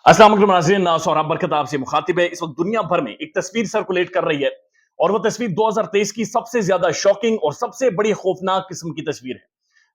अस्सलाम वालेकुम नाज़रीन, सौरभ बरकत आपसे मुखातिब है। इस वक्त दुनिया भर में एक तस्वीर सर्कुलेट कर रही है और वो तस्वीर 2023 की सबसे ज्यादा शॉकिंग और सबसे बड़ी खौफनाक किस्म की तस्वीर है।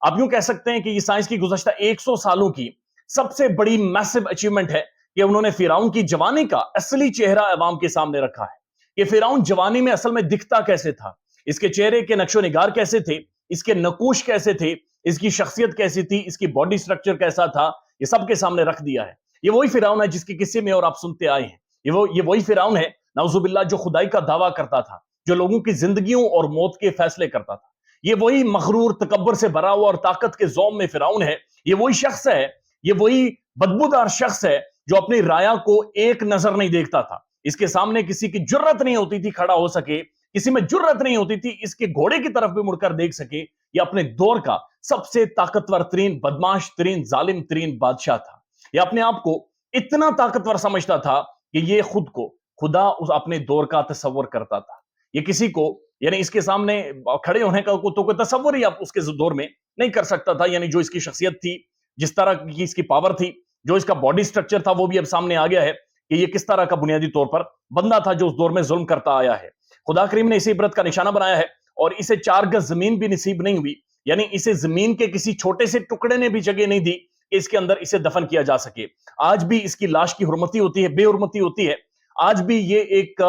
आप यूं कह सकते हैं कि ये साइंस की गुज़श्ता 100 सालों की सबसे बड़ी मैसिव अचीवमेंट है कि उन्होंने फिरौन की जवानी का असली चेहरा अवाम के सामने रखा है। कि फिरौन जवानी में असल में दिखता कैसे था, इसके चेहरे के नक्शो निगार कैसे थे, इसके नकूश कैसे थे, इसकी शख्सियत कैसी थी, इसकी बॉडी स्ट्रक्चर कैसा था, ये सबके सामने रख दिया है। ये वही फिरौन है जिसके किस्से में और आप सुनते आए हैं। ये वही फिरौन है नाउजुबिल्लाह जो खुदाई का दावा करता था, जो लोगों की जिंदगियों और मौत के फैसले करता था। ये वही मगरूर तकब्बर से भरा हुआ और ताकत के ज़ौम में फिरौन है। ये वही शख्स है, ये वही बदबूदार शख्स है जो अपनी राया को एक नजर नहीं देखता था। इसके सामने किसी की जुर्रत नहीं होती थी खड़ा हो सके, किसी में जुर्रत नहीं होती थी इसके घोड़े की तरफ भी मुड़कर देख सके। ये अपने दौर का सबसे ताकतवर तरीन, बदमाश तरीन, जालिम तरीन बादशाह था। ये अपने आप को इतना ताकतवर समझता था कि ये खुद को खुदा उस अपने दौर का तस्वर करता था। ये किसी को यानी इसके सामने खड़े होने का तो कोई तस्वर ही आप उसके दौर में नहीं कर सकता था। यानी जो इसकी शख्सियत थी, जिस तरह की इसकी पावर थी, जो इसका बॉडी स्ट्रक्चर था, वो भी अब सामने आ गया है कि ये किस तरह का बुनियादी तौर पर बंदा था जो उस दौर में जुल्म करता आया है। खुदा करीम ने इसे इबरत का निशाना बनाया है और इसे 4 गज जमीन भी नसीब नहीं हुई। यानी इसे जमीन के किसी छोटे से टुकड़े ने भी जगह नहीं दी कि इसके अंदर इसे दफन किया जा सके। आज भी इसकी लाश की हुर्मती होती है, बेहुर्मती होती है। आज भी ये एक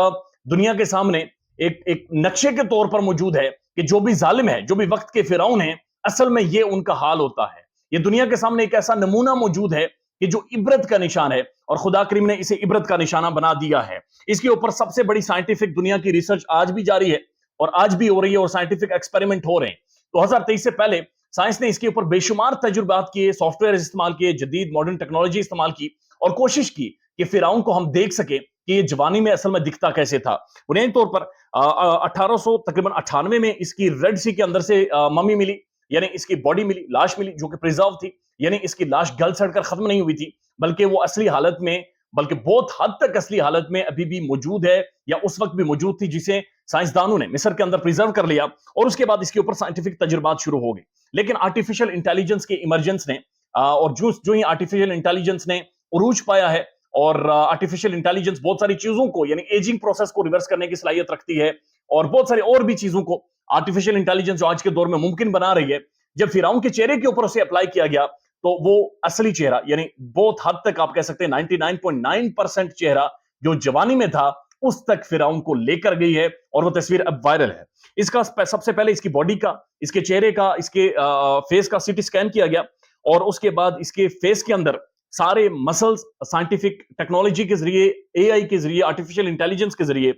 दुनिया के सामने एक नक्शे के तौर पर मौजूद है कि जो भी जालिम है, जो भी वक्त के फिरौन है, असल में ये उनका हाल होता है। ये दुनिया के सामने एक ऐसा नमूना मौजूद है कि जो इबरत का निशान है और खुदा करीम ने इसे इबरत का निशाना बना दिया है। इसके ऊपर सबसे बड़ी साइंटिफिक दुनिया की रिसर्च आज भी जारी है और आज भी हो रही है और साइंटिफिक एक्सपेरिमेंट हो रहे हैं। 2023 से पहले साइंस ने इसके ऊपर बेशुमार तजुर्बात किए, सॉफ्टवेयर इस्तेमाल किए, जदीद मॉडर्न टेक्नोलॉजी इस्तेमाल की और कोशिश की कि फिरौन को हम देख सके कि ये जवानी में असल में दिखता कैसे था। बुनियादी तौर पर 1800 तकरीबन 98 में इसकी रेड सी के अंदर से मम्मी मिली, यानी इसकी बॉडी मिली, लाश मिली जो कि प्रिजर्व थी। यानी इसकी लाश गल सड़कर खत्म नहीं हुई थी, बल्कि वो असली हालत में, बल्कि बहुत हद तक असली हालत में अभी भी मौजूद है या उस वक्त भी मौजूद थी, जिसे साइंसदानों ने मिस्र के अंदर प्रिजर्व कर लिया और उसके बाद इसके ऊपर साइंटिफिक तजुर्बात शुरू हो गए। लेकिन आर्टिफिशियल इंटेलिजेंस के इमरजेंस ने और जो ही आर्टिफिशियल इंटेलिजेंस ने उरूज पाया है और आर्टिफिशियल इंटेलिजेंस बहुत सारी चीजों को यानी एजिंग प्रोसेस को रिवर्स करने की सलाहियत रखती है और बहुत सारी और भी चीजों को आर्टिफिशियल इंटेलिजेंस जो आज के दौर में मुमकिन बना रही है। जब फिरौन के चेहरे के ऊपर उसे अप्लाई किया गया तो वो असली चेहरा यानी बहुत हद तक आप कह सकते हैं 99.9% चेहरा जो जवानी में था उस तक फिरौन को लेकर गई है और वो तस्वीर अब वायरल है। इसका सबसे पहले इसकी बॉडी का, इसके चेहरे का, इसके फेस का सीटी स्कैन किया गया और उसके बाद इसके फेस के अंदर सारे मसल्स साइंटिफिक टेक्नोलॉजी के जरिए, एआई के जरिए, आर्टिफिशियल इंटेलिजेंस के जरिए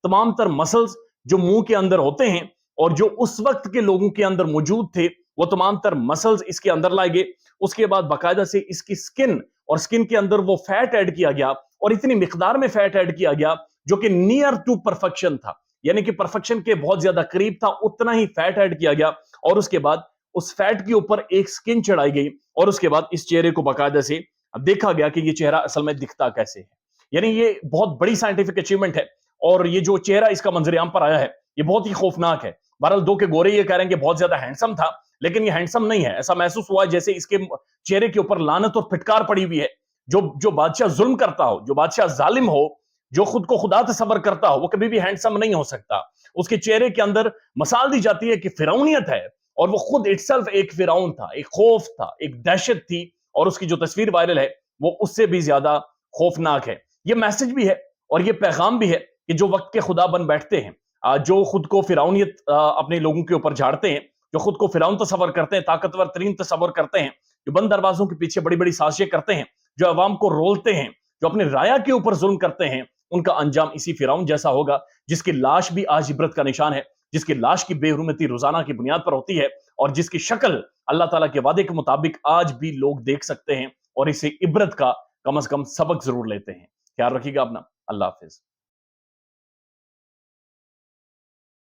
तमाम तर मसल्स जो मुंह के अंदर होते हैं और जो उस वक्त के लोगों के अंदर मौजूद थे, वो तमाम तर मसल्स इसके अंदर लाए गए। उसके बाद बाकायदा से इसकी स्किन और स्किन के अंदर वो फैट ऐड किया गया और इतनी मिकदार में फैट ऐड किया गया जो कि नियर टू परफेक्शन था, यानी कि परफेक्शन के बहुत ज्यादा करीब था, उतना ही फैट ऐड किया गया और उसके बाद उस फैट के ऊपर एक स्किन चढ़ाई गई और उसके बाद इस चेहरे को बाकायदा से देखा गया कि ये चेहरा असल में दिखता कैसे है। यानी ये बहुत बड़ी साइंटिफिक अचीवमेंट है और ये जो चेहरा इसका मंजरेआम पर आया है ये बहुत ही खौफनाक है। बहरहाल दो के गोरे ये कह रहे हैं कि बहुत ज्यादा हैंडसम था, लेकिन ये हैंडसम नहीं है। ऐसा महसूस हुआ जैसे इसके चेहरे के ऊपर लानत और फिटकार पड़ी हुई है। जो बादशाह जुल्म करता हो, जो बादशाह जालिम हो, जो खुद को खुदा तस्वर करता हो, वो कभी भी हैंडसम नहीं हो सकता। उसके चेहरे के अंदर मसाल दी जाती है कि फिरौनियत है और वो खुद इटसेल्फ एक फिरौन था, एक खौफ था, एक दहशत थी और उसकी जो तस्वीर वायरल है वो उससे भी ज्यादा खौफनाक है। ये मैसेज भी है और ये पैगाम भी है कि जो वक्त के खुदा बन बैठते हैं, जो खुद को फिरौनियत अपने लोगों के ऊपर झाड़ते हैं, जो खुद को फिरौन तस्वर करते हैं, ताकतवर तरीन तस्वर करते हैं, जो बंद दरवाजों के पीछे बड़ी बड़ी साजिशें करते हैं, जो अवाम को रोलते हैं, जो अपने राया के ऊपर जुल्म करते हैं, उनका अंजाम इसी फिरौन जैसा होगा जिसकी लाश भी आज इबरत का निशान है, जिसकी लाश की बेहुरमती रोजाना की बुनियाद पर होती है और जिसकी शक्ल अल्लाह ताला के वादे के मुताबिक आज भी लोग देख सकते हैं और इसे इबरत का कम से कम सबक जरूर लेते हैं। ख्याल रखिएगा अपना। अल्लाह हाफिज।